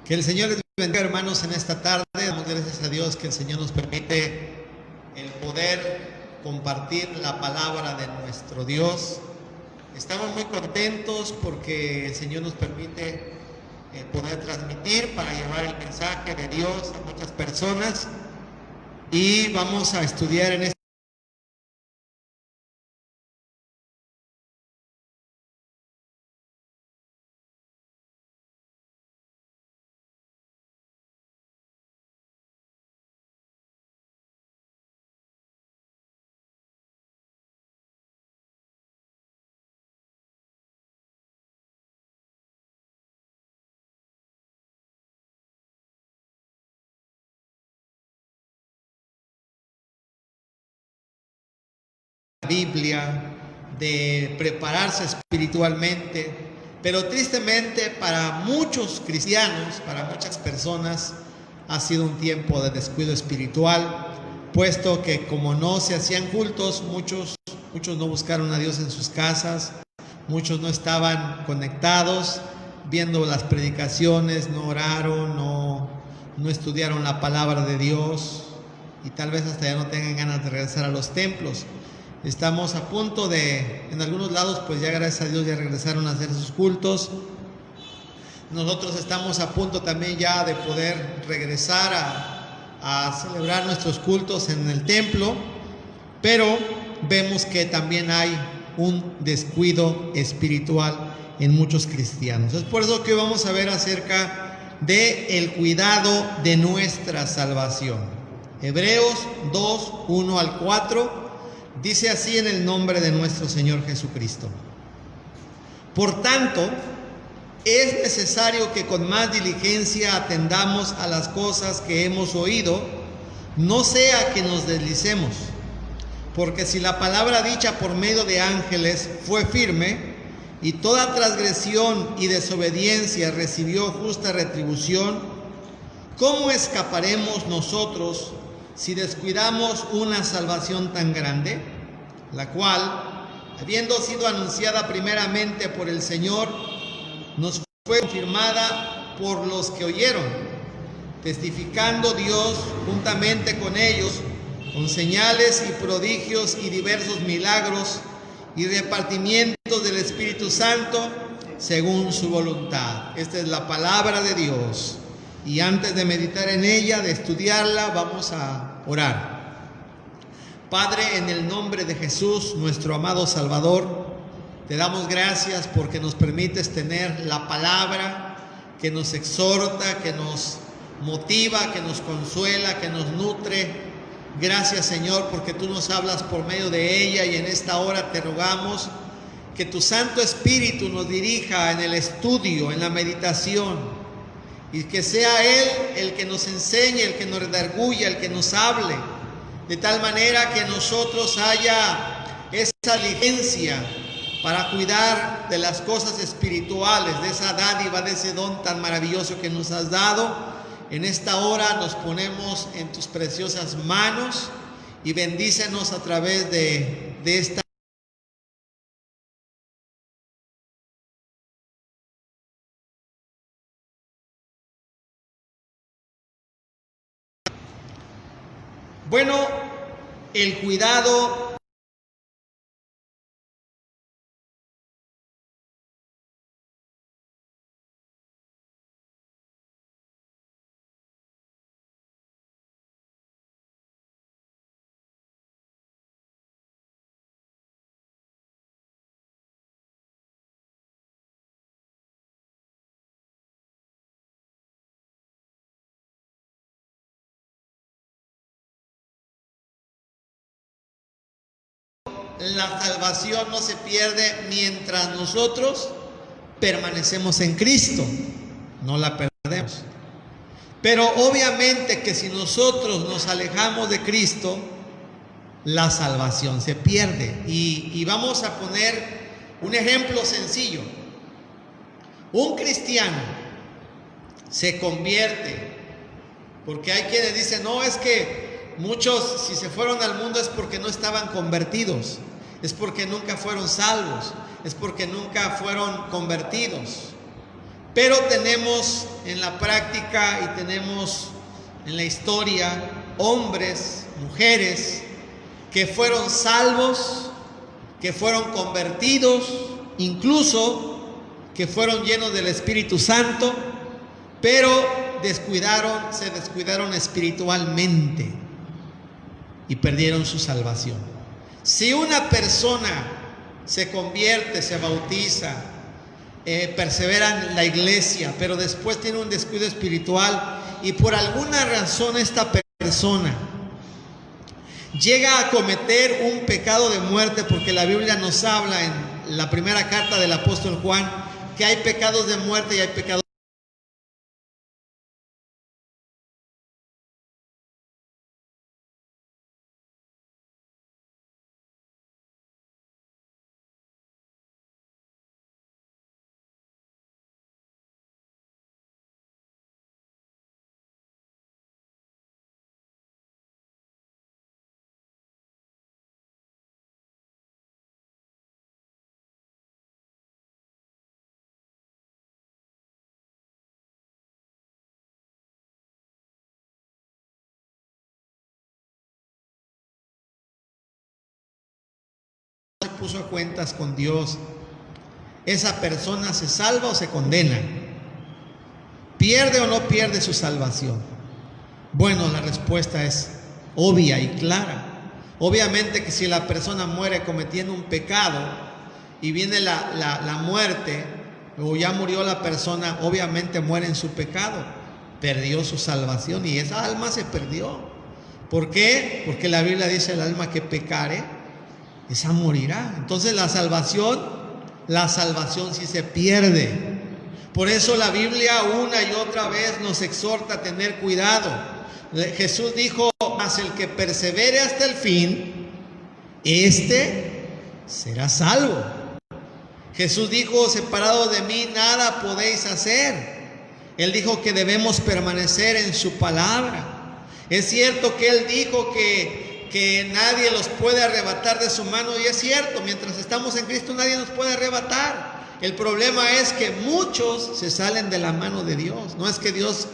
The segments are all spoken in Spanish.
Que el Señor les bendiga, hermanos, en esta tarde. Damos gracias a Dios que el Señor nos permite el poder compartir la palabra de nuestro Dios. Estamos muy contentos porque el Señor nos permite poder transmitir para llevar el mensaje de Dios a muchas personas. Y vamos a estudiar en esta Biblia, de prepararse espiritualmente, pero tristemente para muchos cristianos, para muchas personas, ha sido un tiempo de descuido espiritual, puesto que como no se hacían cultos, muchos no buscaron a Dios en sus casas, muchos no estaban conectados, viendo las predicaciones, no oraron, no estudiaron la palabra de Dios, y tal vez hasta ya no tengan ganas de regresar a los templos. Estamos a punto de, en algunos lados, pues ya gracias a Dios ya regresaron a hacer sus cultos. Nosotros estamos a punto también ya de poder regresar a celebrar nuestros cultos en el templo, pero vemos que también hay un descuido espiritual en muchos cristianos. Es por eso que vamos a ver acerca del cuidado de nuestra salvación. Hebreos 2, 1 al 4. Dice así en el nombre de nuestro Señor Jesucristo. Por tanto, es necesario que con más diligencia atendamos a las cosas que hemos oído, no sea que nos deslicemos. Porque si la palabra dicha por medio de ángeles fue firme, y toda transgresión y desobediencia recibió justa retribución, ¿cómo escaparemos nosotros si descuidamos una salvación tan grande, la cual, habiendo sido anunciada primeramente por el Señor, nos fue confirmada por los que oyeron, testificando Dios juntamente con ellos, con señales y prodigios y diversos milagros y repartimientos del Espíritu Santo según su voluntad? Esta es la palabra de Dios. Y antes de meditar en ella, de estudiarla, vamos a orar. Padre, en el nombre de Jesús, nuestro amado Salvador, te damos gracias porque nos permites tener la palabra que nos exhorta, que nos motiva, que nos consuela, que nos nutre. Gracias, Señor, porque tú nos hablas por medio de ella, y en esta hora te rogamos que tu Santo Espíritu nos dirija en el estudio, en la meditación, y que sea Él el que nos enseñe, el que nos redarguya, el que nos hable, de tal manera que nosotros haya esa diligencia para cuidar de las cosas espirituales, de esa dádiva, de ese don tan maravilloso que nos has dado. En esta hora nos ponemos en tus preciosas manos y bendícenos a través de esta. Bueno, el cuidado la salvación no se pierde mientras nosotros permanecemos en Cristo, no la perdemos. Pero obviamente que si nosotros nos alejamos de Cristo, la salvación se pierde. Y vamos a poner un ejemplo sencillo. Un cristiano se convierte, porque hay quienes dicen, no, es que muchos, si se fueron al mundo es porque no estaban convertidos, es porque nunca fueron salvos, es porque nunca fueron convertidos. Pero tenemos en la práctica y tenemos en la historia hombres, mujeres que fueron salvos, que fueron convertidos, incluso que fueron llenos del Espíritu Santo, pero se descuidaron espiritualmente y perdieron su salvación. Si una persona se convierte, se bautiza, persevera en la iglesia, pero después tiene un descuido espiritual y por alguna razón esta persona llega a cometer un pecado de muerte, porque la Biblia nos habla en la primera carta del apóstol Juan que hay pecados de muerte y hay pecados. Se puso a cuentas con Dios, ¿esa persona se salva o se condena? ¿Pierde o no pierde su salvación? Bueno, la respuesta es obvia y clara. Obviamente que si la persona muere cometiendo un pecado y viene la muerte, o ya murió la persona, obviamente muere en su pecado, perdió su salvación y esa alma se perdió. ¿Por qué? Porque la Biblia dice: el alma que pecare, esa morirá. Entonces la salvación sí se pierde. Por eso la Biblia una y otra vez nos exhorta a tener cuidado. Jesús dijo: mas el que persevere hasta el fin, este será salvo. Jesús dijo: separado de mí nada podéis hacer. Él dijo que debemos permanecer en su palabra. Es cierto que Él dijo que nadie los puede arrebatar de su mano, y es cierto, mientras estamos en Cristo nadie nos puede arrebatar. El problema es que muchos se salen de la mano de Dios. No es que Dios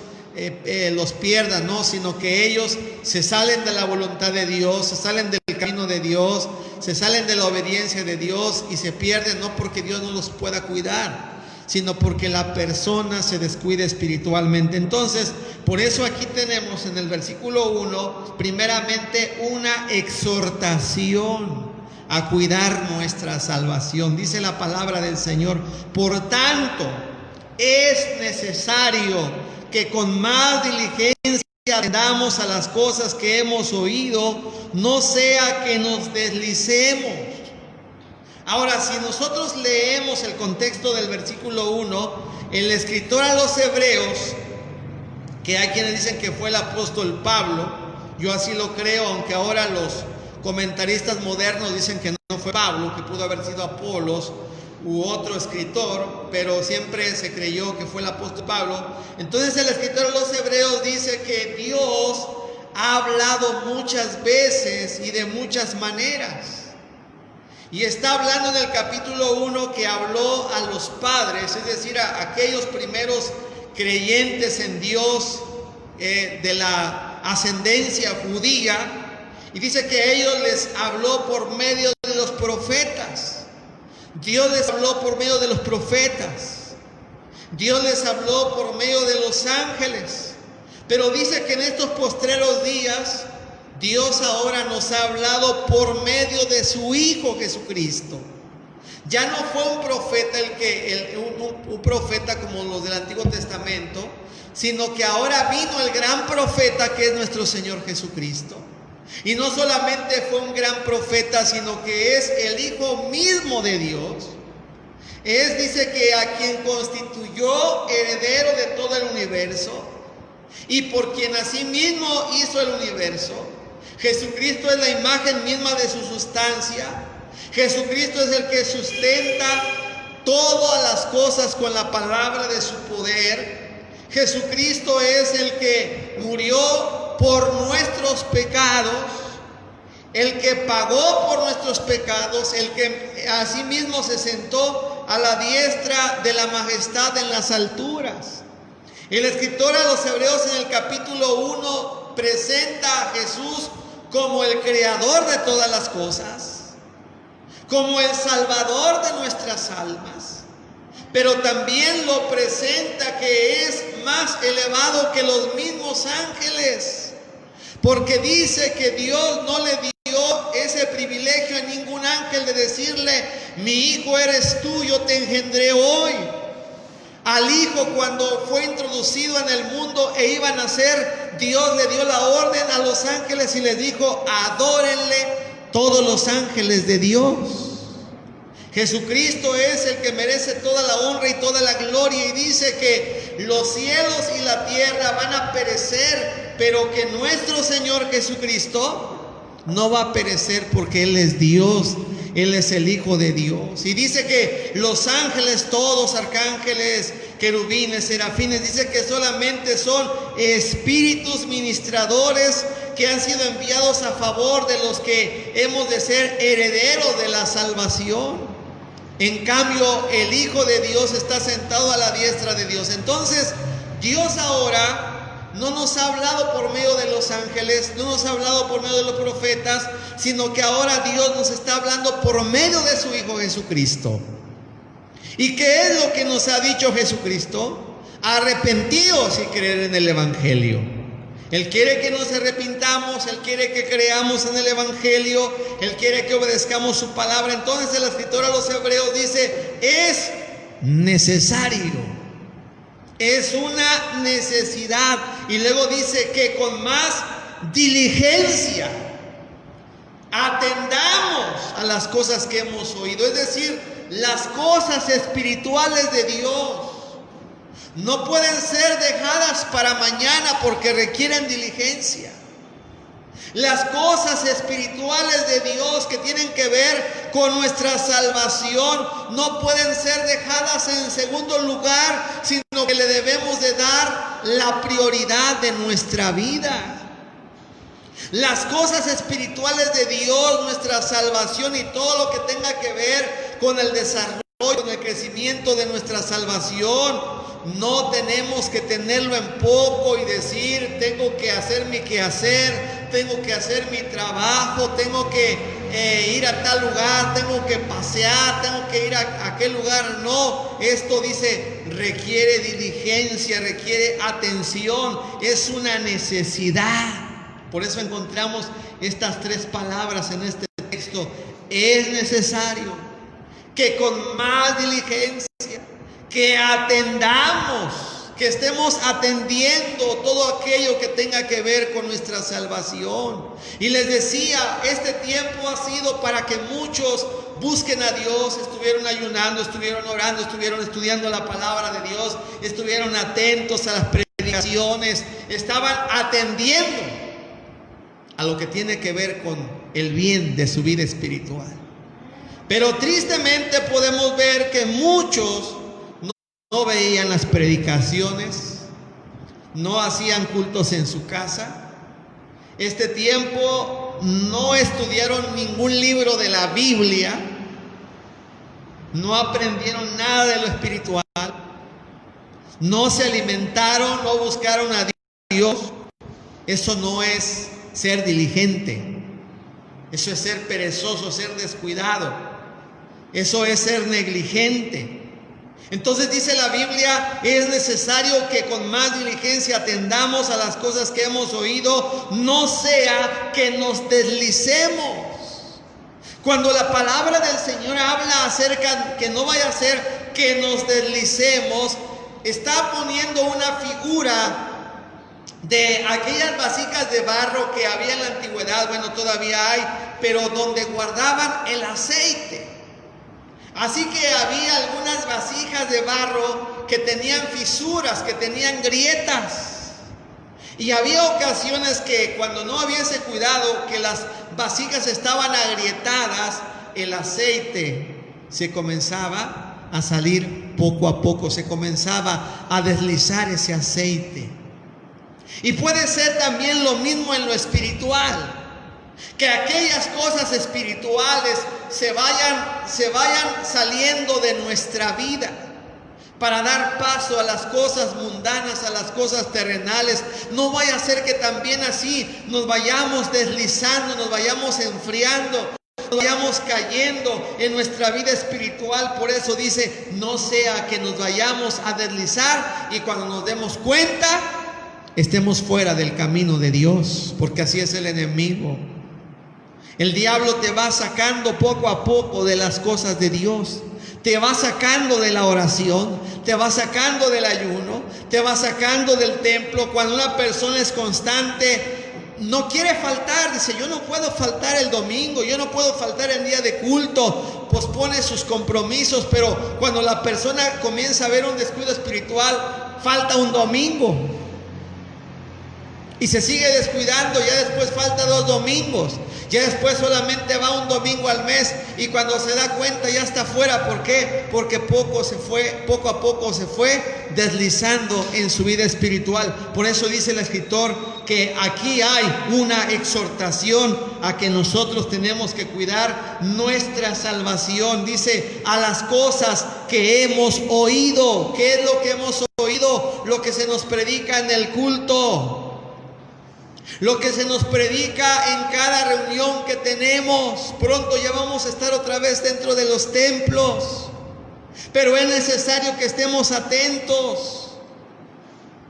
los pierda, no, sino que ellos se salen de la voluntad de Dios, se salen del camino de Dios, se salen de la obediencia de Dios y se pierden, no porque Dios no los pueda cuidar, sino porque la persona se descuida espiritualmente. Entonces, por eso aquí tenemos en el versículo 1, primeramente una exhortación a cuidar nuestra salvación. Dice la palabra del Señor: por tanto, es necesario que con más diligencia atendamos a las cosas que hemos oído, no sea que nos deslicemos. Ahora, si nosotros leemos el contexto del versículo 1, el escritor a los hebreos, que hay quienes dicen que fue el apóstol Pablo, yo así lo creo, aunque ahora los comentaristas modernos dicen que no fue Pablo, que pudo haber sido Apolos u otro escritor, pero siempre se creyó que fue el apóstol Pablo. Entonces el escritor a los hebreos dice que Dios ha hablado muchas veces y de muchas maneras. Y está hablando en el capítulo 1 que habló a los padres, es decir, a aquellos primeros creyentes en Dios de la ascendencia judía. Y dice que a ellos les habló por medio de los profetas. Dios les habló por medio de los profetas. Dios les habló por medio de los ángeles. Pero dice que en estos postreros días Dios ahora nos ha hablado por medio de su Hijo Jesucristo. Ya no fue un profeta un profeta como los del Antiguo Testamento, sino que ahora vino el gran profeta, que es nuestro Señor Jesucristo. Y no solamente fue un gran profeta, sino que es el Hijo mismo de Dios. Dice que a quien constituyó heredero de todo el universo y por quien asimismo hizo el universo. Jesucristo es la imagen misma de su sustancia. Jesucristo es el que sustenta todas las cosas con la palabra de su poder. Jesucristo es el que murió por nuestros pecados, el que pagó por nuestros pecados, el que asimismo se sentó a la diestra de la majestad en las alturas. El escritor a los Hebreos en el capítulo 1 presenta a Jesús como el creador de todas las cosas, como el salvador de nuestras almas, pero también lo presenta que es más elevado que los mismos ángeles, porque dice que Dios no le dio ese privilegio a ningún ángel de decirle: mi hijo eres tú, yo te engendré hoy. Al hijo, cuando fue introducido en el mundo e iba a nacer, Dios le dio la orden a los ángeles y les dijo: adórenle todos los ángeles de Dios. Jesucristo es el que merece toda la honra y toda la gloria, y dice que los cielos y la tierra van a perecer, pero que nuestro Señor Jesucristo no va a perecer, porque Él es Dios, Él es el Hijo de Dios. Y dice que los ángeles todos, arcángeles, querubines, serafines, dice que solamente son espíritus ministradores que han sido enviados a favor de los que hemos de ser herederos de la salvación. En cambio, el Hijo de Dios está sentado a la diestra de Dios. Entonces, Dios ahora no nos ha hablado por medio de los ángeles, no nos ha hablado por medio de los profetas, sino que ahora Dios nos está hablando por medio de su Hijo Jesucristo. ¿Y qué es lo que nos ha dicho Jesucristo? Arrepentíos y creer en el Evangelio. Él quiere que nos arrepintamos, Él quiere que creamos en el Evangelio, Él quiere que obedezcamos su palabra. Entonces el escritor a los Hebreos dice: es necesario, es una necesidad. Y luego dice que con más diligencia atendamos a las cosas que hemos oído, es decir, las cosas espirituales de Dios. No pueden ser dejadas para mañana porque requieren diligencia. Las cosas espirituales de Dios que tienen que ver con nuestra salvación no pueden ser dejadas en segundo lugar, sino que le debemos de dar la prioridad de nuestra vida. Las cosas espirituales de Dios, nuestra salvación y todo lo que tenga que ver con el desarrollo, con el crecimiento de nuestra salvación, no tenemos que tenerlo en poco y decir: tengo que hacer mi quehacer, tengo que hacer mi trabajo, tengo que ir a tal lugar, tengo que pasear, tengo que ir a aquel lugar. No, esto dice requiere diligencia, requiere atención, es una necesidad. Por eso encontramos estas tres palabras en este texto: es necesario que con más diligencia, que atendamos, que estemos atendiendo todo aquello que tenga que ver con nuestra salvación. Y les decía, este tiempo ha sido para que muchos busquen a Dios, estuvieron ayunando, estuvieron orando, estuvieron estudiando la palabra de Dios, estuvieron atentos a las predicaciones, estaban atendiendo a lo que tiene que ver con el bien de su vida espiritual. Pero tristemente podemos ver que muchos no veían las predicaciones, no hacían cultos en su casa. Este tiempo no estudiaron ningún libro de la Biblia, no aprendieron nada de lo espiritual, no se alimentaron, no buscaron a Dios. Eso no es ser diligente, eso es ser perezoso, ser descuidado, eso es ser negligente. Entonces dice la Biblia: es necesario que con más diligencia atendamos a las cosas que hemos oído, no sea que nos deslicemos. Cuando la palabra del Señor habla acerca que no vaya a ser que nos deslicemos, está poniendo una figura de aquellas vasijas de barro que había en la antigüedad, bueno, todavía hay, pero donde guardaban el aceite. Así que había algunas vasijas de barro que tenían fisuras, que tenían grietas. Y había ocasiones que cuando no había ese cuidado, que las vasijas estaban agrietadas, el aceite se comenzaba a salir poco a poco, se comenzaba a deslizar ese aceite. Y puede ser también lo mismo en lo espiritual, que aquellas cosas espirituales se vayan saliendo de nuestra vida. para dar paso a las cosas mundanas, a las cosas terrenales. No vaya a ser que también así nos vayamos deslizando, nos vayamos enfriando, nos vayamos cayendo en nuestra vida espiritual. Por eso dice, no sea que nos vayamos a deslizar y cuando nos demos cuenta, estemos fuera del camino de Dios, porque así es el enemigo. El diablo te va sacando poco a poco de las cosas de Dios. Te va sacando de la oración, te va sacando del ayuno, te va sacando del templo. Cuando una persona es constante, no quiere faltar, dice, yo no puedo faltar el domingo, yo no puedo faltar el día de culto, pospone sus compromisos. Pero cuando la persona comienza a ver un descuido espiritual, falta un domingo y se sigue descuidando, ya después falta 2 domingos, ya después solamente va un domingo al mes y cuando se da cuenta ya está fuera. ¿Por qué? Porque poco a poco se fue deslizando en su vida espiritual. Por eso dice el escritor que aquí hay una exhortación a que nosotros tenemos que cuidar nuestra salvación. Dice, a las cosas que hemos oído. ¿Qué es lo que hemos oído? Lo que se nos predica en el culto, lo que se nos predica en cada reunión que tenemos. Pronto ya vamos a estar otra vez dentro de los templos, pero es necesario que estemos atentos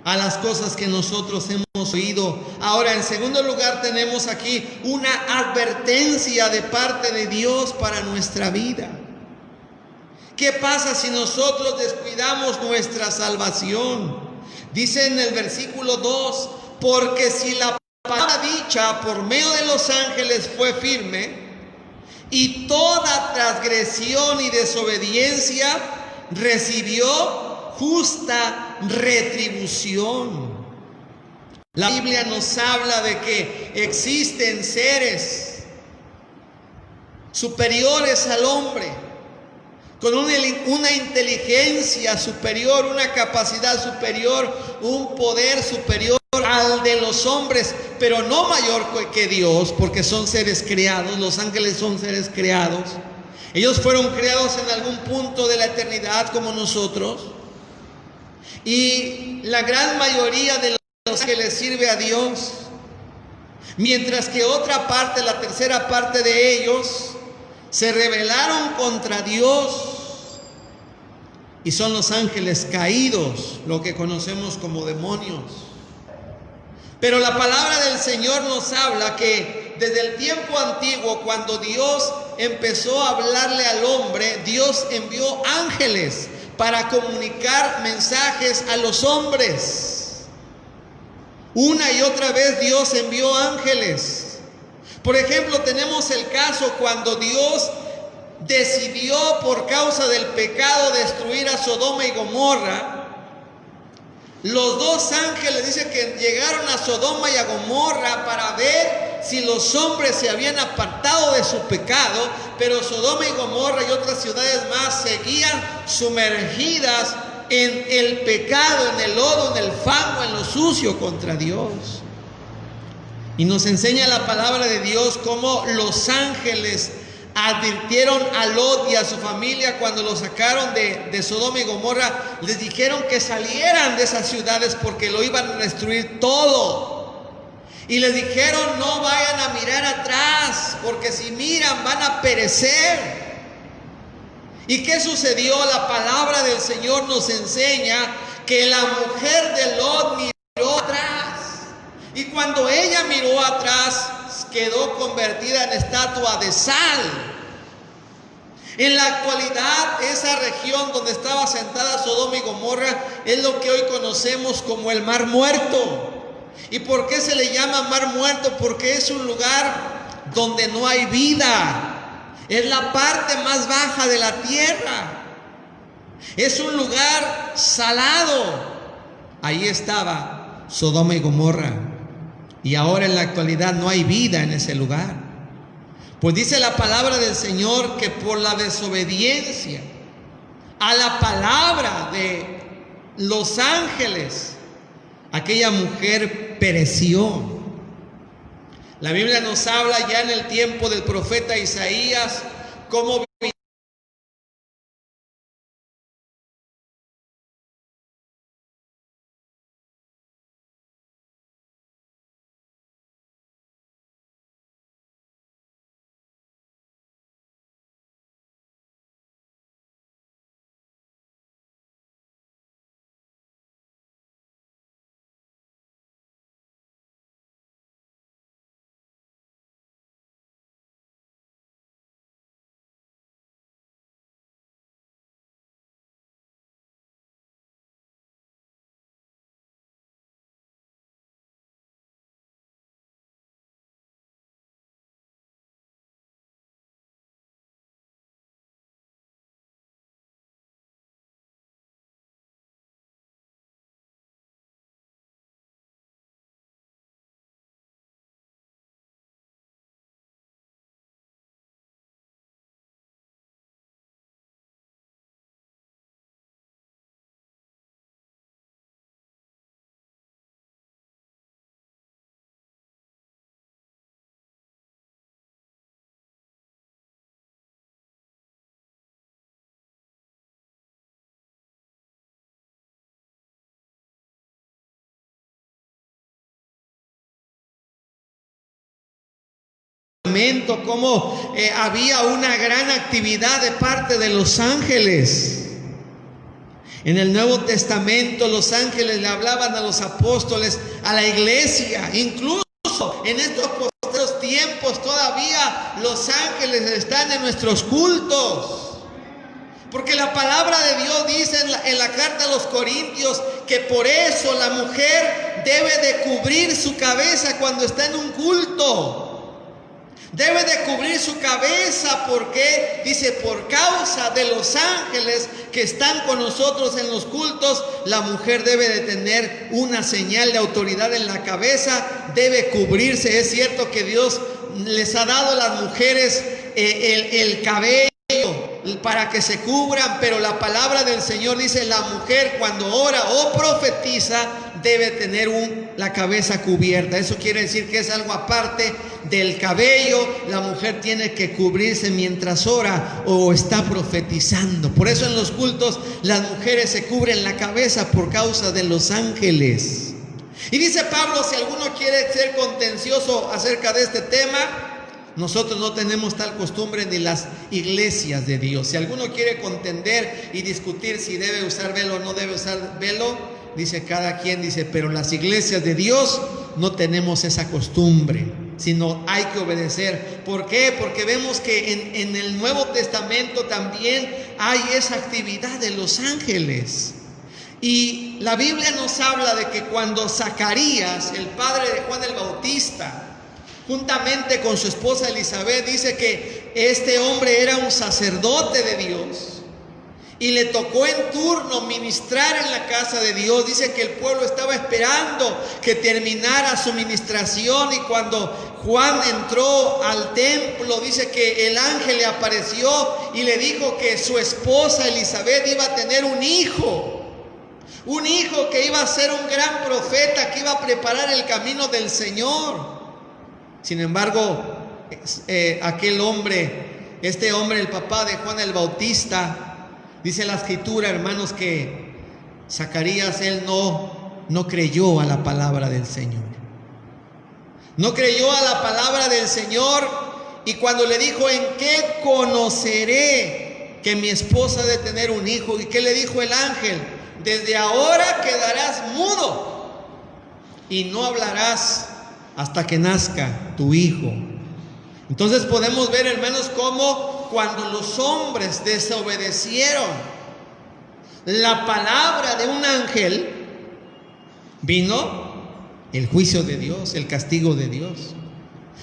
a las cosas que nosotros hemos oído. Ahora, en segundo lugar, tenemos aquí una advertencia de parte de Dios para nuestra vida. ¿Qué pasa si nosotros descuidamos nuestra salvación? Dice en el versículo 2, porque si la palabra dicha por medio de los ángeles fue firme, y toda transgresión y desobediencia recibió justa retribución. La Biblia nos habla de que existen seres superiores al hombre, con una inteligencia superior, una capacidad superior, un poder superior al de los hombres, pero no mayor que Dios, porque son seres creados. Los ángeles son seres creados. Ellos fueron creados en algún punto de la eternidad como nosotros, y la gran mayoría de los ángeles sirve a Dios, mientras que otra parte, la tercera parte de ellos, se rebelaron contra Dios y son los ángeles caídos, lo que conocemos como demonios. Pero la palabra del Señor nos habla que desde el tiempo antiguo, cuando Dios empezó a hablarle al hombre, Dios envió ángeles para comunicar mensajes a los hombres. Una y otra vez Dios envió ángeles. Por ejemplo, tenemos el caso cuando Dios decidió, por causa del pecado, destruir a Sodoma y Gomorra. Los 2 ángeles dice que llegaron a Sodoma y a Gomorra para ver si los hombres se habían apartado de su pecado, pero Sodoma y Gomorra y otras ciudades más seguían sumergidas en el pecado, en el lodo, en el fango, en lo sucio contra Dios. Y nos enseña la palabra de Dios cómo los ángeles advirtieron a Lot y a su familia cuando lo sacaron de Sodoma y Gomorra. Les dijeron que salieran de esas ciudades porque lo iban a destruir todo. Y les dijeron, no vayan a mirar atrás, porque si miran van a perecer. ¿Y qué sucedió? La palabra del Señor nos enseña que la mujer de Lot miró atrás. Y cuando ella miró atrás, quedó convertida en estatua de sal. En la actualidad, esa región donde estaba sentada Sodoma y Gomorra es lo que hoy conocemos como el Mar Muerto. ¿Y por qué se le llama Mar Muerto? Porque es un lugar donde no hay vida. Es la parte más baja de la tierra. Es un lugar salado. Ahí estaba Sodoma y Gomorra. Y ahora en la actualidad no hay vida en ese lugar. Pues dice la palabra del Señor que por la desobediencia a la palabra de los ángeles, aquella mujer pereció. La Biblia nos habla ya en el tiempo del profeta Isaías cómo Testamento, cómo había una gran actividad de parte de los ángeles. En el Nuevo Testamento los ángeles le hablaban a los apóstoles, a la iglesia. Incluso en estos posteriores tiempos todavía los ángeles están en nuestros cultos. Porque la palabra de Dios dice en la carta a los Corintios que por eso la mujer debe de cubrir su cabeza cuando está en un culto. Debe de cubrir su cabeza porque, dice, por causa de los ángeles que están con nosotros en los cultos, la mujer debe de tener una señal de autoridad en la cabeza, debe cubrirse. Es cierto que Dios les ha dado a las mujeres el cabello para que se cubran, pero la palabra del Señor dice: la mujer cuando ora o profetiza debe tener la cabeza cubierta. Eso quiere decir que es algo aparte del cabello. La mujer tiene que cubrirse mientras ora o está profetizando. Por eso en los cultos las mujeres se cubren la cabeza por causa de los ángeles. Y dice Pablo, si alguno quiere ser contencioso acerca de este tema, nosotros no tenemos tal costumbre ni las iglesias de Dios. Si alguno quiere contender y discutir si debe usar velo o no debe usar velo, dice cada quien, dice, pero las iglesias de Dios no tenemos esa costumbre, sino hay que obedecer. ¿Por qué? Porque vemos que en el Nuevo Testamento también hay esa actividad de los ángeles. Y la Biblia nos habla de que cuando Zacarías, el padre de Juan el Bautista, juntamente con su esposa Elizabeth, dice que este hombre era un sacerdote de Dios y le tocó en turno ministrar en la casa de Dios. Dice que el pueblo estaba esperando que terminara su ministración, y cuando Juan entró al templo, dice que el ángel le apareció y le dijo que su esposa Elizabeth iba a tener un hijo que iba a ser un gran profeta, que iba a preparar el camino del Señor. Sin embargo, aquel hombre, el papá de Juan el Bautista, dice la escritura, hermanos, que Zacarías, él no creyó a la palabra del Señor. No creyó a la palabra del Señor, y cuando le dijo: ¿en qué conoceré que mi esposa ha de tener un hijo? ¿Y qué le dijo el ángel? Desde ahora quedarás mudo y no hablarás hasta que nazca tu hijo. Entonces podemos ver, hermanos, cómo cuando los hombres desobedecieron la palabra de un ángel, vino el juicio de Dios, el castigo de Dios.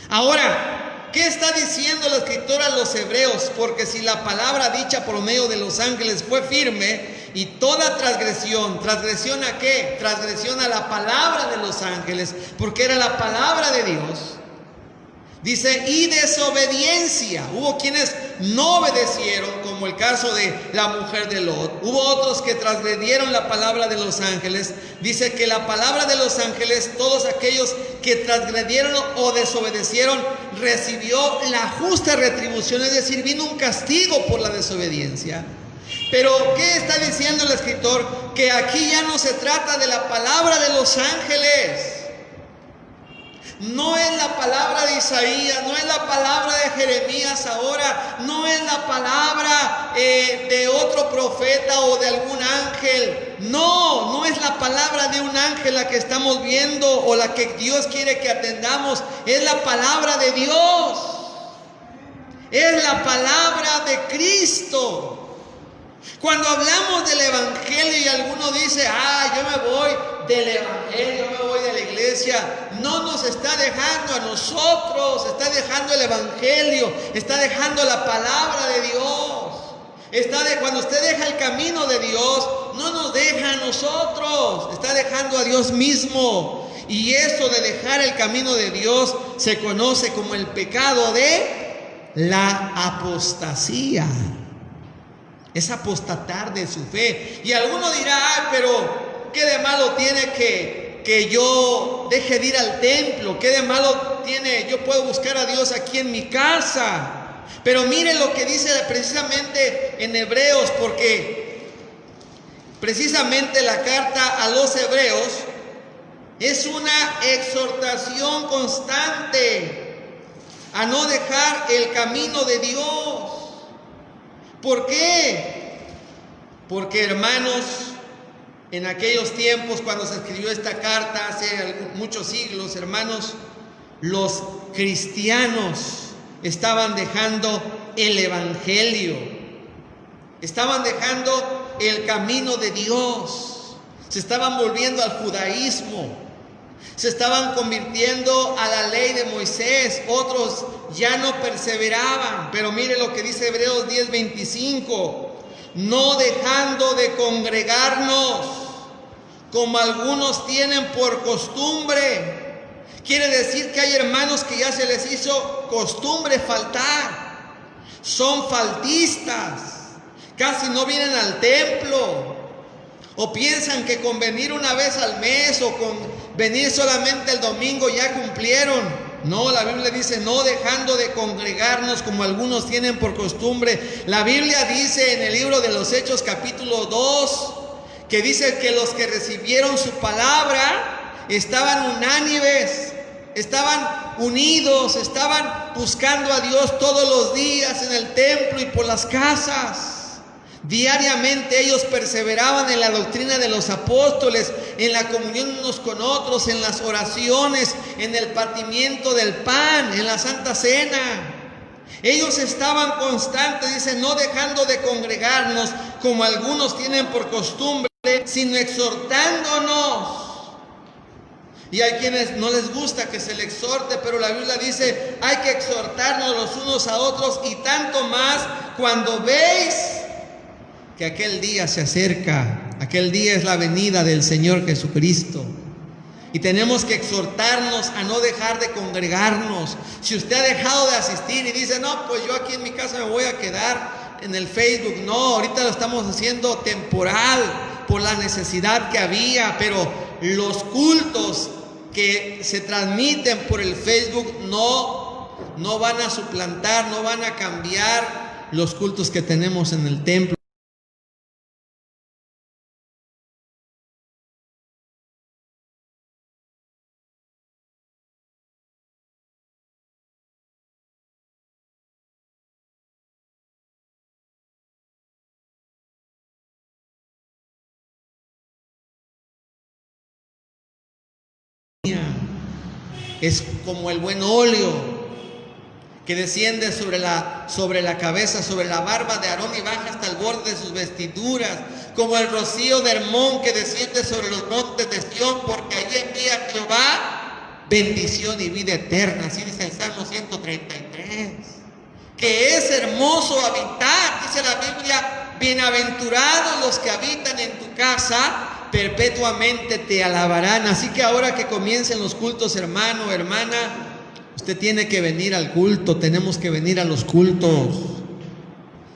Ahora, ¿qué está diciendo la escritura a los hebreos? Porque si la palabra dicha por medio de los ángeles fue firme, y toda transgresión, ¿transgresión a qué? Transgresión a la palabra de los ángeles, porque era la palabra de Dios. Dice, y desobediencia. Hubo quienes no obedecieron, como el caso de la mujer de Lot. Hubo otros que transgredieron la palabra de los ángeles. Dice que la palabra de los ángeles, todos aquellos que transgredieron o desobedecieron, recibió la justa retribución, es decir, vino un castigo por la desobediencia. Pero ¿qué está diciendo el escritor? Que aquí ya no se trata de la palabra de los ángeles. No es la palabra de Isaías, no es la palabra de Jeremías ahora, no es la palabra de otro profeta o de algún ángel. No es la palabra de un ángel la que estamos viendo o la que Dios quiere que atendamos. Es la palabra de Dios. Es la palabra de Cristo. Cuando hablamos del evangelio y alguno dice: yo me voy del evangelio, yo me voy de la iglesia, no nos está dejando a nosotros, está dejando el evangelio, está dejando la palabra de Dios. Cuando usted deja el camino de Dios, no nos deja a nosotros, está dejando a Dios mismo. Y eso de dejar el camino de Dios se conoce como el pecado de la apostasía. Es apostatar de su fe. Y alguno dirá: pero ¿qué de malo tiene que yo deje de ir al templo? ¿Qué de malo tiene? Yo puedo buscar a Dios aquí en mi casa. Pero mire lo que dice precisamente en Hebreos, porque precisamente la carta a los Hebreos es una exhortación constante a no dejar el camino de Dios. ¿Por qué? Porque, hermanos, en aquellos tiempos, cuando se escribió esta carta, hace muchos siglos, hermanos, los cristianos estaban dejando el evangelio, estaban dejando el camino de Dios, se estaban volviendo al judaísmo, se estaban convirtiendo a la ley de Moisés. Otros ya no perseveraban, pero mire lo que dice Hebreos 10:25: no dejando de congregarnos, como algunos tienen por costumbre. Quiere decir que hay hermanos que ya se les hizo costumbre faltar. Son faltistas, casi no vienen al templo, o piensan que con venir una vez al mes o con venir solamente el domingo ya cumplieron. No, la Biblia dice: no dejando de congregarnos como algunos tienen por costumbre. La Biblia dice en el libro de los Hechos capítulo 2, que dice que los que recibieron su palabra estaban unánimes, estaban unidos, estaban buscando a Dios todos los días en el templo y por las casas. Diariamente ellos perseveraban en la doctrina de los apóstoles, en la comunión unos con otros, en las oraciones, en el partimiento del pan, en la Santa Cena. Ellos estaban constantes, dice, no dejando de congregarnos como algunos tienen por costumbre, sino exhortándonos. Y hay quienes no les gusta que se le exhorte, pero la Biblia dice: hay que exhortarnos los unos a otros, y tanto más cuando veis que aquel día se acerca. Aquel día es la venida del Señor Jesucristo. Y tenemos que exhortarnos a no dejar de congregarnos. Si usted ha dejado de asistir y dice: no, pues yo aquí en mi casa me voy a quedar en el Facebook. No, ahorita lo estamos haciendo temporal por la necesidad que había. Pero los cultos que se transmiten por el Facebook no van a suplantar, no van a cambiar los cultos que tenemos en el templo. Es como el buen óleo que desciende sobre la cabeza, sobre la barba de Aarón y baja hasta el borde de sus vestiduras, como el rocío de Hermón que desciende sobre los montes de Sión, porque allí envía Jehová bendición y vida eterna. Así dice el Salmo 133. Que es hermoso habitar, dice la Biblia: bienaventurados los que habitan en tu casa, perpetuamente te alabarán. Así que ahora que comiencen los cultos, hermano, hermana, usted tiene que venir al culto. Tenemos que venir a los cultos.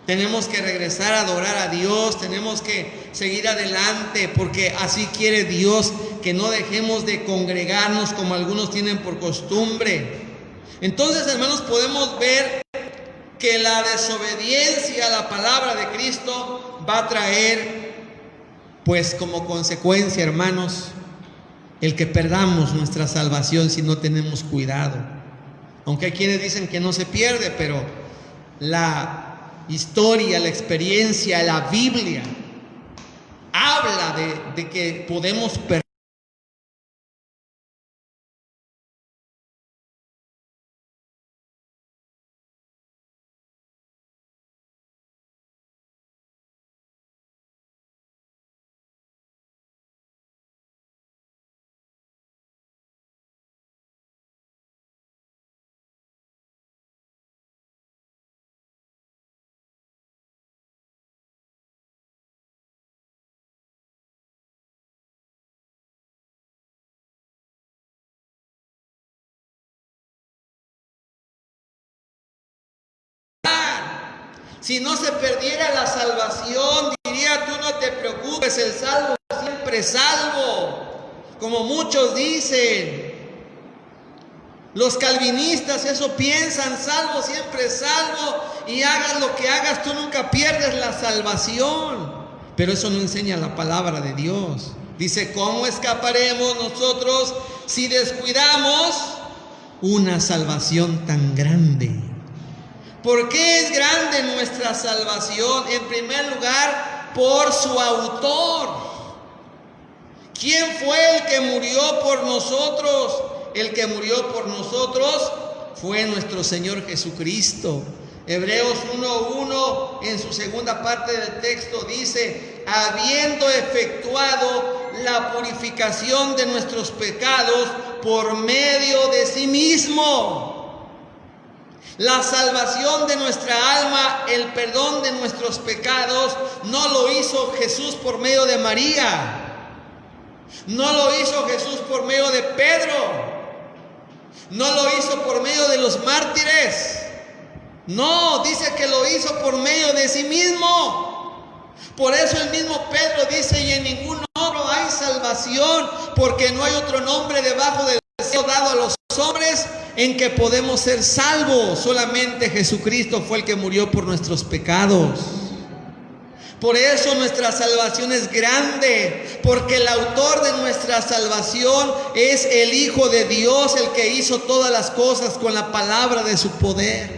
Tenemos que regresar a adorar a Dios. Tenemos que seguir adelante, porque así quiere Dios, que no dejemos de congregarnos como algunos tienen por costumbre. Entonces, hermanos, podemos ver que la desobediencia a la palabra de Cristo va a traer, pues como consecuencia, hermanos, el que perdamos nuestra salvación si no tenemos cuidado. Aunque hay quienes dicen que no se pierde, pero la historia, la experiencia, la Biblia habla de que podemos perder. Si no se perdiera la salvación, diría: tú no te preocupes, el salvo siempre es salvo, como muchos dicen. Los calvinistas eso piensan: salvo siempre es salvo, y hagas lo que hagas, tú nunca pierdes la salvación. Pero eso no enseña la palabra de Dios. Dice: ¿cómo escaparemos nosotros si descuidamos una salvación tan grande? ¿Por qué es grande nuestra salvación? En primer lugar, por su autor. ¿Quién fue el que murió por nosotros? El que murió por nosotros fue nuestro Señor Jesucristo. Hebreos 1:1 en su segunda parte del texto dice: habiendo efectuado la purificación de nuestros pecados por medio de sí mismo. La salvación de nuestra alma, el perdón de nuestros pecados, no lo hizo Jesús por medio de María. No lo hizo Jesús por medio de Pedro. No lo hizo por medio de los mártires. No, dice que lo hizo por medio de sí mismo. Por eso el mismo Pedro dice: y en ningún otro hay salvación, porque no hay otro nombre debajo del cielo dado a los hombres en que podemos ser salvos. Solamente Jesucristo fue el que murió por nuestros pecados. Por eso nuestra salvación es grande, porque el autor de nuestra salvación es el Hijo de Dios, el que hizo todas las cosas con la palabra de su poder.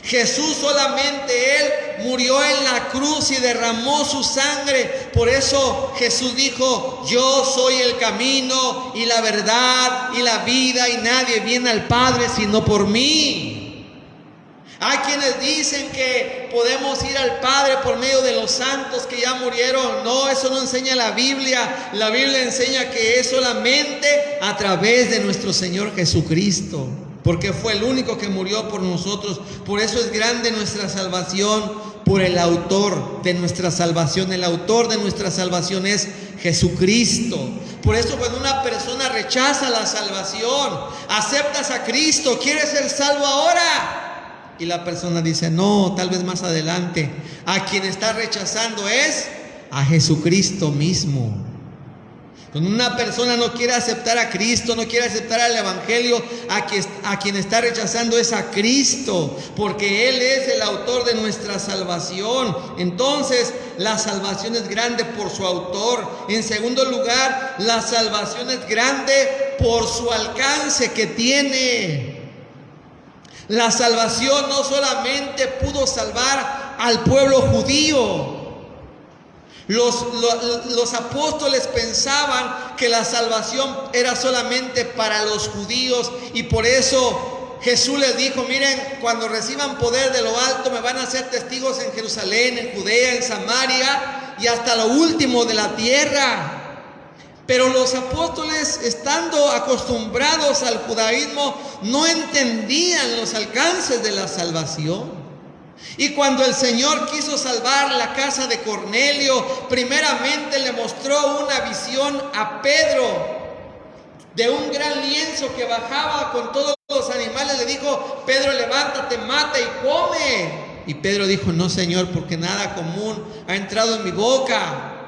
Jesús, solamente Él murió en la cruz y derramó su sangre. Por eso Jesús dijo: yo soy el camino y la verdad y la vida, y nadie viene al Padre sino por mí. Hay quienes dicen que podemos ir al Padre por medio de los santos que ya murieron. No, eso no enseña la Biblia. La Biblia enseña que es solamente a través de nuestro Señor Jesucristo, porque fue el único que murió por nosotros. Por eso es grande nuestra salvación, por el autor de nuestra salvación. El autor de nuestra salvación es Jesucristo. Por eso cuando una persona rechaza la salvación, aceptas a Cristo, quieres ser salvo ahora, y la persona dice: no, tal vez más adelante. A quien está rechazando es a Jesucristo mismo. Cuando una persona no quiere aceptar a Cristo, no quiere aceptar al Evangelio, a quien está rechazando es a Cristo, porque Él es el autor de nuestra salvación. Entonces, la salvación es grande por su autor. En segundo lugar, la salvación es grande por su alcance que tiene. La salvación no solamente pudo salvar al pueblo judío. Los apóstoles pensaban que la salvación era solamente para los judíos, y por eso Jesús les dijo: miren, cuando reciban poder de lo alto, me van a ser testigos en Jerusalén, en Judea, en Samaria y hasta lo último de la tierra. Pero los apóstoles, estando acostumbrados al judaísmo, no entendían los alcances de la salvación. Y cuando el Señor quiso salvar la casa de Cornelio, primeramente le mostró una visión a Pedro de un gran lienzo que bajaba con todos los animales. Le dijo: Pedro, levántate, mata y come. Y Pedro dijo: no, Señor, porque nada común ha entrado en mi boca.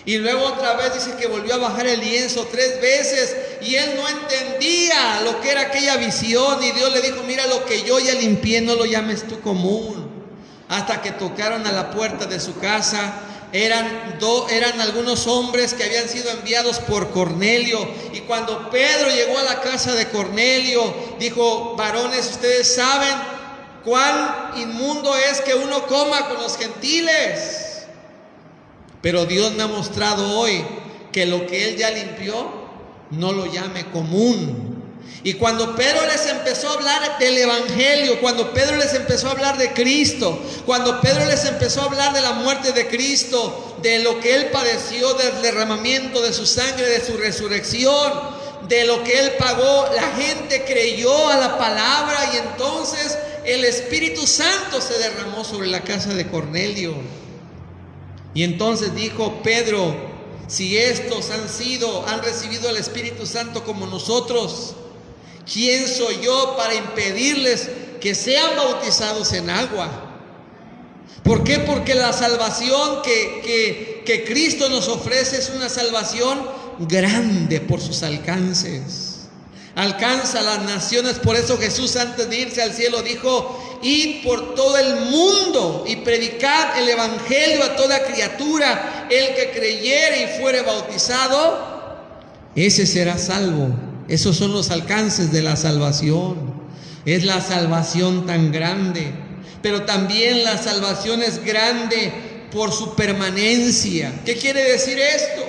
Y luego otra vez dice que volvió a bajar el lienzo 3 veces, y él no entendía lo que era aquella visión. Y Dios le dijo: mira, lo que yo ya limpié, no lo llames tú común. Hasta que tocaron a la puerta de su casa. Eran algunos hombres que habían sido enviados por Cornelio. Y cuando Pedro llegó a la casa de Cornelio, dijo: varones, ustedes saben cuán inmundo es que uno coma con los gentiles. Pero Dios me ha mostrado hoy que lo que Él ya limpió, no lo llame común. Y cuando Pedro les empezó a hablar del Evangelio, cuando Pedro les empezó a hablar de Cristo, cuando Pedro les empezó a hablar de la muerte de Cristo, de lo que Él padeció, del derramamiento de su sangre, de su resurrección, de lo que Él pagó, la gente creyó a la palabra, y entonces el Espíritu Santo se derramó sobre la casa de Cornelio. Y entonces dijo Pedro: si estos han recibido el Espíritu Santo como nosotros, ¿quién soy yo para impedirles que sean bautizados en agua? ¿Por qué? Porque la salvación que Cristo nos ofrece es una salvación grande por sus alcances. Alcanza a las naciones. Por eso Jesús, antes de irse al cielo, dijo: id por todo el mundo y predicad el Evangelio a toda criatura. El que creyere y fuere bautizado, ese será salvo, Esos son los alcances de la salvación. Es la salvación tan grande, pero también la salvación es grande por su permanencia. ¿Qué quiere decir esto?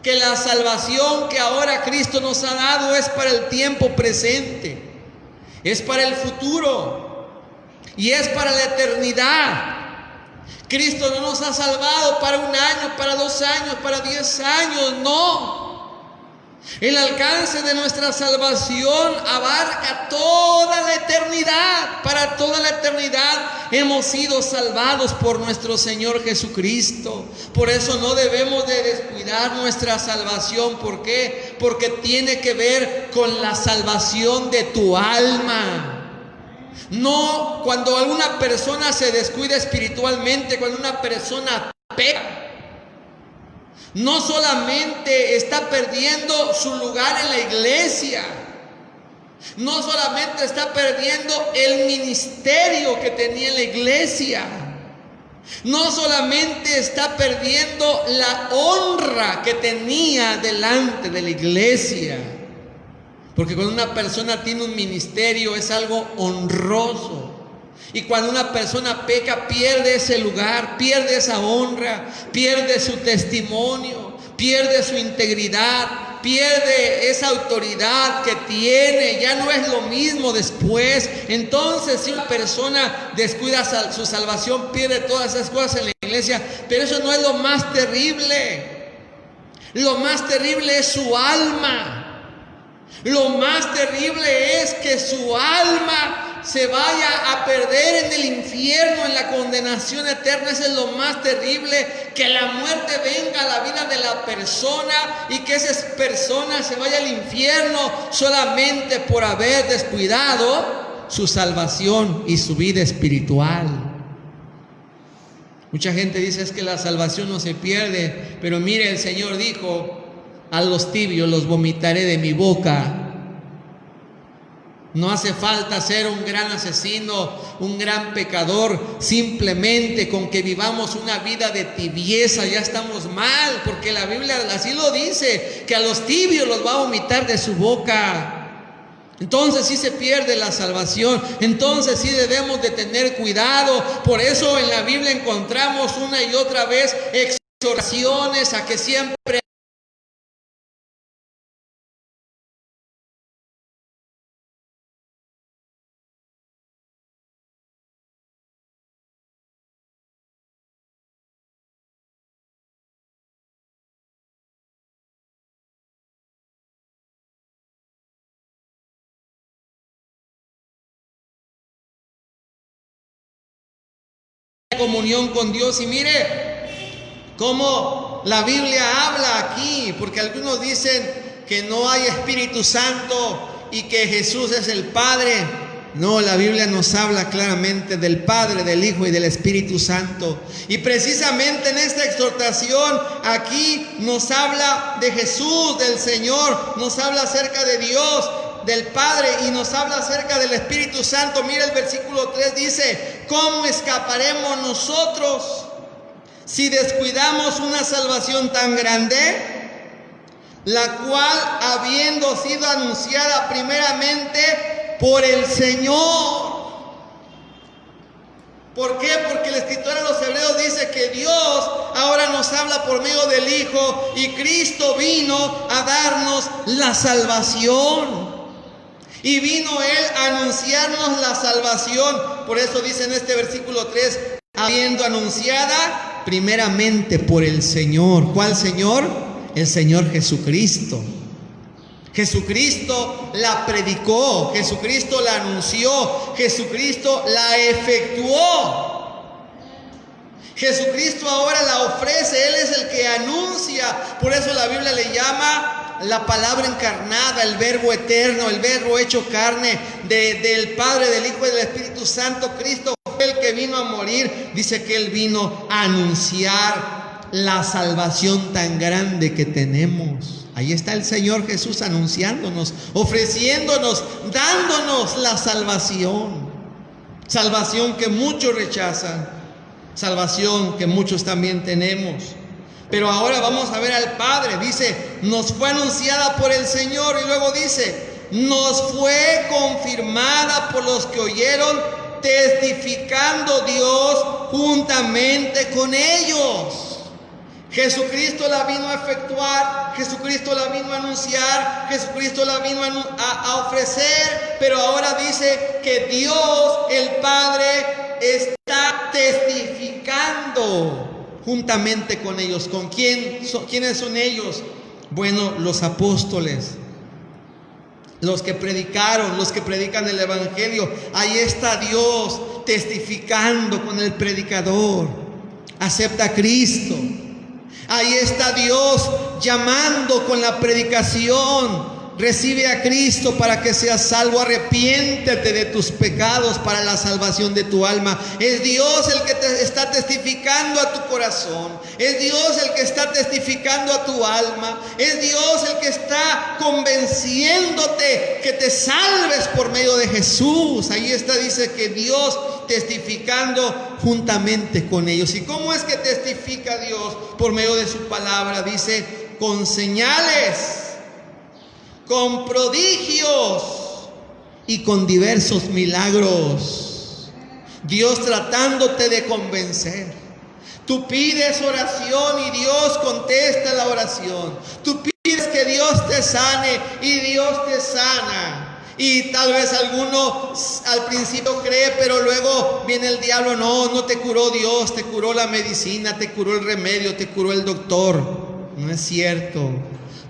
Que la salvación que ahora Cristo nos ha dado es para el tiempo presente, es para el futuro y es para la eternidad. Cristo no nos ha salvado para un año, para 2 años, para 10 años, no. El alcance de nuestra salvación abarca toda la eternidad. Para toda la eternidad hemos sido salvados por nuestro Señor Jesucristo. Por eso no debemos de descuidar nuestra salvación. ¿Por qué? Porque tiene que ver con la salvación de tu alma. No cuando alguna persona se descuida espiritualmente, cuando una persona peca, no solamente está perdiendo su lugar en la iglesia, no solamente está perdiendo el ministerio que tenía en la iglesia, no solamente está perdiendo la honra que tenía delante de la iglesia, porque cuando una persona tiene un ministerio es algo honroso. Y cuando una persona peca, pierde ese lugar, pierde esa honra, pierde su testimonio, pierde su integridad, pierde esa autoridad que tiene. Ya no es lo mismo después. Entonces, si una persona descuida su salvación, pierde todas esas cosas en la iglesia. Pero eso no es lo más terrible. Lo más terrible es su alma. Lo más terrible es que su alma se vaya a perder en el infierno, en la condenación eterna. Eso es lo más terrible, que la muerte venga a la vida de la persona y que esa persona se vaya al infierno solamente por haber descuidado su salvación y su vida espiritual. Mucha gente dice es que la salvación no se pierde, pero mire, el Señor dijo: a los tibios los vomitaré de mi boca. No hace falta ser un gran asesino, un gran pecador. Simplemente con que vivamos una vida de tibieza ya estamos mal, porque la Biblia así lo dice, que a los tibios los va a vomitar de su boca. Entonces sí se pierde la salvación. Entonces sí debemos de tener cuidado. Por eso en la Biblia encontramos una y otra vez exhortaciones a que siempre comunión con Dios. Y mire cómo la Biblia habla aquí, porque algunos dicen que no hay Espíritu Santo y que Jesús es el Padre. No, la Biblia nos habla claramente del Padre, del Hijo y del Espíritu Santo. Y precisamente en esta exhortación aquí nos habla de Jesús, del Señor, nos habla acerca de Dios, del Padre, y nos habla acerca del Espíritu Santo. Mira el versículo 3, dice: ¿cómo escaparemos nosotros si descuidamos una salvación tan grande, la cual habiendo sido anunciada primeramente por el Señor? ¿Por qué? Porque el escritor a los Hebreos dice que Dios ahora nos habla por medio del Hijo, y Cristo vino a darnos la salvación. Y vino Él a anunciarnos la salvación. Por eso dice en este versículo 3: habiendo anunciada primeramente por el Señor. ¿Cuál Señor? El Señor Jesucristo. Jesucristo la predicó, Jesucristo la anunció, Jesucristo la efectuó. Jesucristo ahora la ofrece, Él es el que anuncia. Por eso la Biblia le llama la palabra encarnada, el verbo eterno, el verbo hecho carne, del Padre, del Hijo y del Espíritu Santo. Cristo fue el que vino a morir. Dice que Él vino a anunciar la salvación tan grande que tenemos. Ahí está el Señor Jesús anunciándonos, ofreciéndonos, dándonos la salvación. Salvación que muchos rechazan, salvación que muchos también tenemos. Pero ahora vamos a ver al Padre. Dice, nos fue anunciada por el Señor. Y luego dice, nos fue confirmada por los que oyeron, testificando Dios juntamente con ellos. Jesucristo la vino a efectuar, Jesucristo la vino a anunciar, Jesucristo la vino a ofrecer, pero ahora dice que Dios, el Padre, está testificando juntamente con ellos. ¿Con quién? ¿Quiénes son ellos? Bueno, los apóstoles, los que predicaron, los que predican el Evangelio. Ahí está Dios testificando con el predicador. Acepta a Cristo. Ahí está Dios llamando con la predicación. Recibe a Cristo para que seas salvo. Arrepiéntete de tus pecados para la salvación de tu alma. Es Dios el que te está testificando a tu corazón. Es Dios el que está testificando a tu alma. Es Dios el que está convenciéndote que te salves por medio de Jesús. Ahí está, dice que Dios testificando juntamente con ellos. ¿Y cómo es que testifica Dios? Por medio de su palabra. Dice, con señales, con prodigios y con diversos milagros. Dios tratándote de convencer. Tú pides oración y Dios contesta la oración. Tú pides que Dios te sane y Dios te sana. Y tal vez alguno al principio cree, pero luego viene el diablo. No te curó Dios, te curó la medicina, te curó el remedio, te curó el doctor. No es cierto.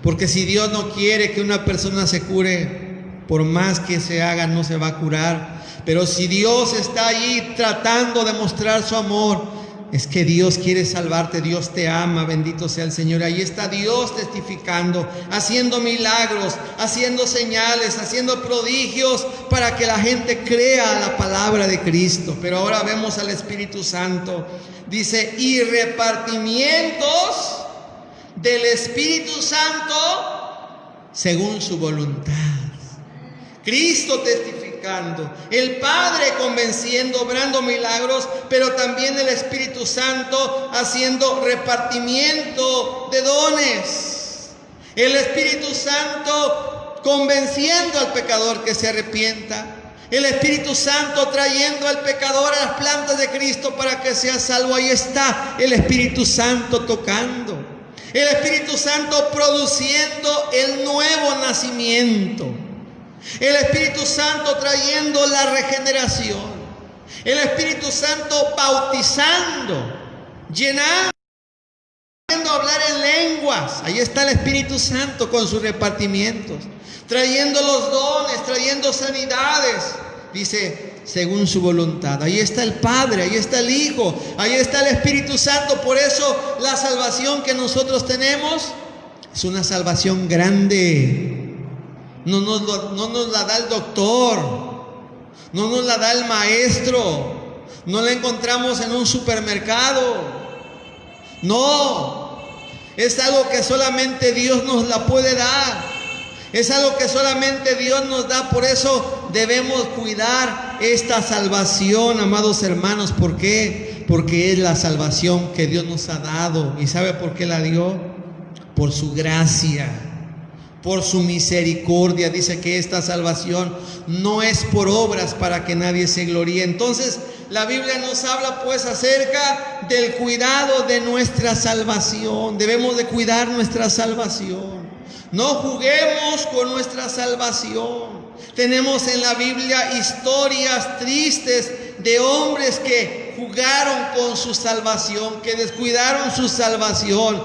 Porque si Dios no quiere que una persona se cure, por más que se haga, no se va a curar. Pero si Dios está ahí tratando de mostrar su amor, es que Dios quiere salvarte, Dios te ama, bendito sea el Señor. Ahí está Dios testificando, haciendo milagros, haciendo señales, haciendo prodigios para que la gente crea la palabra de Cristo. Pero ahora vemos al Espíritu Santo. Dice, y repartimientos del Espíritu Santo según su voluntad. Cristo testificando, el Padre convenciendo, obrando milagros, pero también el Espíritu Santo haciendo repartimiento de dones. El Espíritu Santo convenciendo al pecador que se arrepienta. El Espíritu Santo trayendo al pecador a las plantas de Cristo para que sea salvo. Ahí está el Espíritu Santo tocando. El Espíritu Santo produciendo el nuevo nacimiento. El Espíritu Santo trayendo la regeneración. El Espíritu Santo bautizando, llenando, haciendo hablar en lenguas. Ahí está el Espíritu Santo con sus repartimientos, trayendo los dones, trayendo sanidades. Dice, según su voluntad. Ahí está el Padre, ahí está el Hijo, ahí está el Espíritu Santo. Por eso la salvación que nosotros tenemos es una salvación grande. No nos la da el doctor, no nos la da el maestro, no la encontramos en un supermercado. No, es algo que solamente Dios nos la puede dar. Es algo que solamente Dios nos da. Por eso debemos cuidar esta salvación, amados hermanos. ¿Por qué? Porque es la salvación que Dios nos ha dado. ¿Y sabe por qué la dio? Por su gracia, por su misericordia. Dice que esta salvación no es por obras para que nadie se gloríe. Entonces la Biblia nos habla pues acerca del cuidado de nuestra salvación. Debemos de cuidar nuestra salvación. No juguemos con nuestra salvación. Tenemos en la Biblia historias tristes de hombres que jugaron con su salvación, que descuidaron su salvación.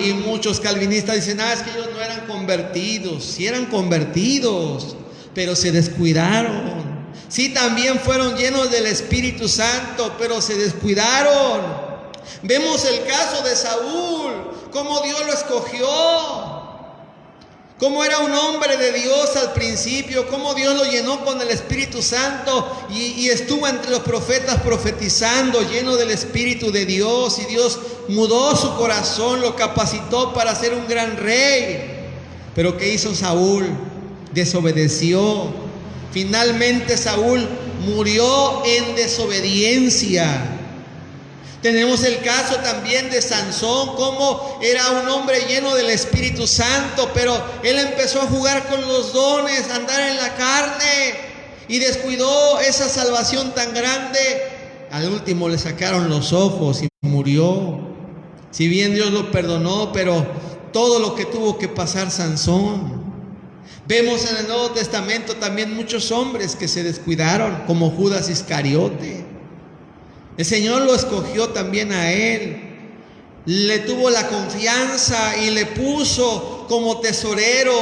Y muchos calvinistas dicen, es que ellos no eran convertidos. Sí eran convertidos, pero se descuidaron. Sí, también fueron llenos del Espíritu Santo, pero se descuidaron. Vemos el caso de Saúl, cómo Dios lo escogió. Cómo era un hombre de Dios al principio, cómo Dios lo llenó con el Espíritu Santo y estuvo entre los profetas profetizando, lleno del Espíritu de Dios. Y Dios mudó su corazón, lo capacitó para ser un gran rey. Pero ¿qué hizo Saúl? Desobedeció. Finalmente Saúl murió en desobediencia. Tenemos el caso también de Sansón, como era un hombre lleno del Espíritu Santo, pero él empezó a jugar con los dones, a andar en la carne y descuidó esa salvación tan grande. Al último le sacaron los ojos y murió. Si bien Dios lo perdonó, pero todo lo que tuvo que pasar Sansón. Vemos en el Nuevo Testamento también muchos hombres que se descuidaron, como Judas Iscariote. El Señor lo escogió también a él, le tuvo la confianza y le puso como tesorero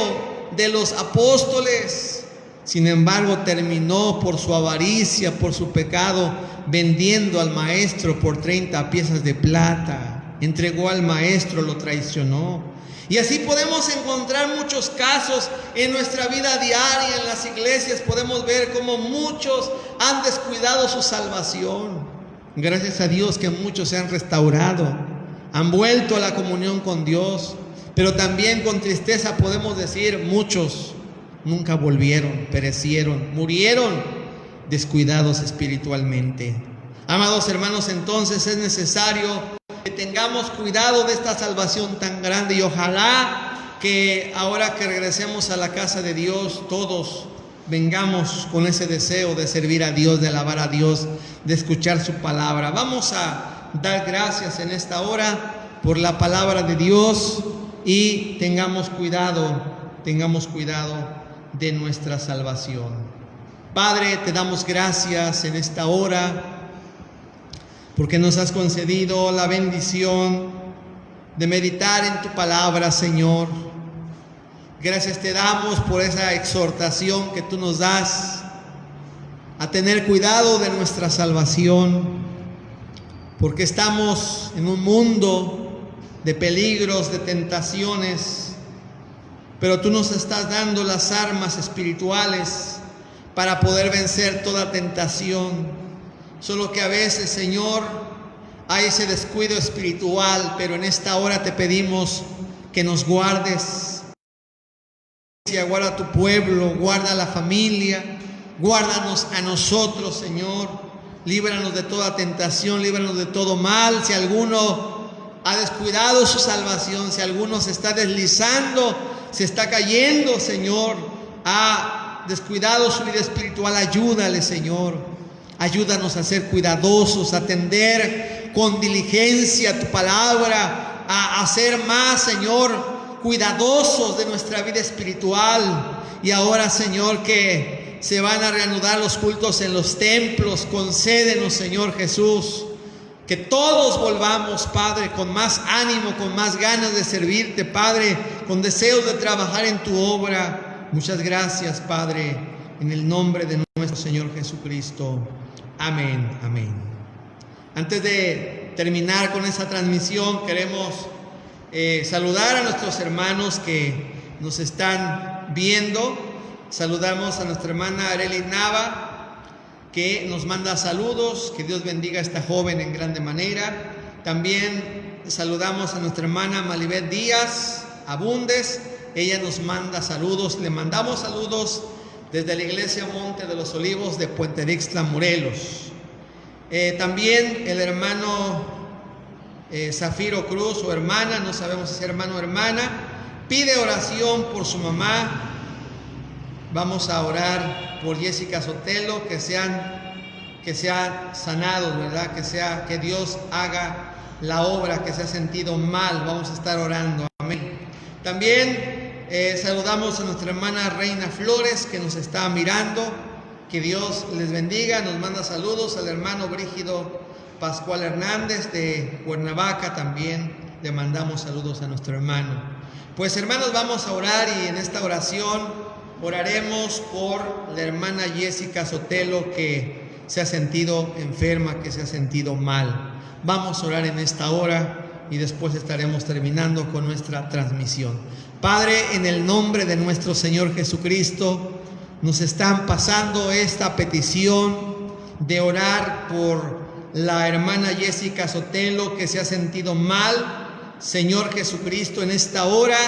de los apóstoles. Sin embargo, terminó por su avaricia, por su pecado, vendiendo al maestro por 30 piezas de plata. Entregó al maestro, lo traicionó. Y así podemos encontrar muchos casos en nuestra vida diaria, en las iglesias. Podemos ver cómo muchos han descuidado su salvación. Gracias a Dios que muchos se han restaurado, han vuelto a la comunión con Dios, pero también con tristeza podemos decir, muchos nunca volvieron, perecieron, murieron descuidados espiritualmente. Amados hermanos, entonces es necesario que tengamos cuidado de esta salvación tan grande, y ojalá que ahora que regresemos a la casa de Dios, todos vengamos con ese deseo de servir a Dios, de alabar a Dios, de escuchar su palabra. Vamos a dar gracias en esta hora por la palabra de Dios, y tengamos cuidado de nuestra salvación. Padre, te damos gracias en esta hora porque nos has concedido la bendición de meditar en tu palabra, Señor. Gracias te damos por esa exhortación que tú nos das a tener cuidado de nuestra salvación, porque estamos en un mundo de peligros, de tentaciones, pero tú nos estás dando las armas espirituales para poder vencer toda tentación. Solo que a veces, Señor, hay ese descuido espiritual, pero en esta hora te pedimos que nos guardes. Guarda a tu pueblo, guarda a la familia, guárdanos a nosotros, Señor. Líbranos de toda tentación, líbranos de todo mal. Si alguno ha descuidado su salvación, si alguno se está deslizando, se está cayendo, Señor, ha descuidado su vida espiritual, ayúdale, Señor. Ayúdanos a ser cuidadosos, a atender con diligencia tu palabra, a ser más, Señor, cuidadosos de nuestra vida espiritual. Y ahora, Señor, que se van a reanudar los cultos en los templos, concédenos, Señor Jesús, que todos volvamos, Padre, con más ánimo, con más ganas de servirte, Padre, con deseos de trabajar en tu obra. Muchas gracias, Padre, en el nombre de nuestro Señor Jesucristo. Amén, amén. Antes de terminar con esta transmisión, queremos saludar a nuestros hermanos que nos están viendo. Saludamos a nuestra hermana Arely Nava, que nos manda saludos. Que Dios bendiga a esta joven en grande manera. También saludamos a nuestra hermana Malibet Díaz Abundes. Ella nos manda saludos. Le mandamos saludos desde la iglesia Monte de los Olivos de Puente Dixtla, Morelos. También el hermano Zafiro Cruz, o hermana, no sabemos si es hermano o hermana, pide oración por su mamá. Vamos a orar por Jessica Sotelo, que sean sanados, ¿verdad? Que Dios haga la obra, que se ha sentido mal. Vamos a estar orando, amén. También saludamos a nuestra hermana Reina Flores, que nos está mirando. Que Dios les bendiga. Nos manda saludos al hermano Brígido Pascual Hernández de Cuernavaca. También le mandamos saludos a nuestro hermano. Pues, hermanos, vamos a orar, y en esta oración oraremos por la hermana Jessica Sotelo, que se ha sentido enferma, que se ha sentido mal. Vamos a orar en esta hora y después estaremos terminando con nuestra transmisión. Padre, en el nombre de nuestro Señor Jesucristo, nos están pasando esta petición de orar por la hermana Jessica Sotelo, que se ha sentido mal. Señor Jesucristo, en esta hora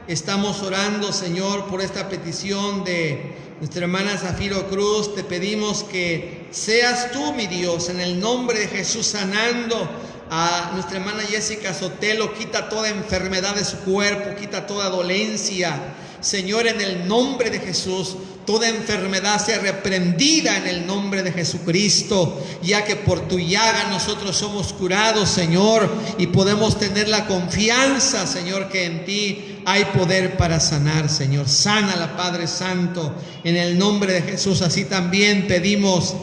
estamos orando, Señor, por esta petición de nuestra hermana Zafiro Cruz. Te pedimos que seas tú, mi Dios, en el nombre de Jesús, sanando a nuestra hermana Jessica Sotelo. Quita toda enfermedad de su cuerpo, quita toda dolencia. Señor, en el nombre de Jesús, toda enfermedad sea reprendida en el nombre de Jesucristo, ya que por tu llaga nosotros somos curados, Señor, y podemos tener la confianza, Señor, que en ti hay poder para sanar, Señor. Sánala, Padre Santo, en el nombre de Jesús. Así también pedimos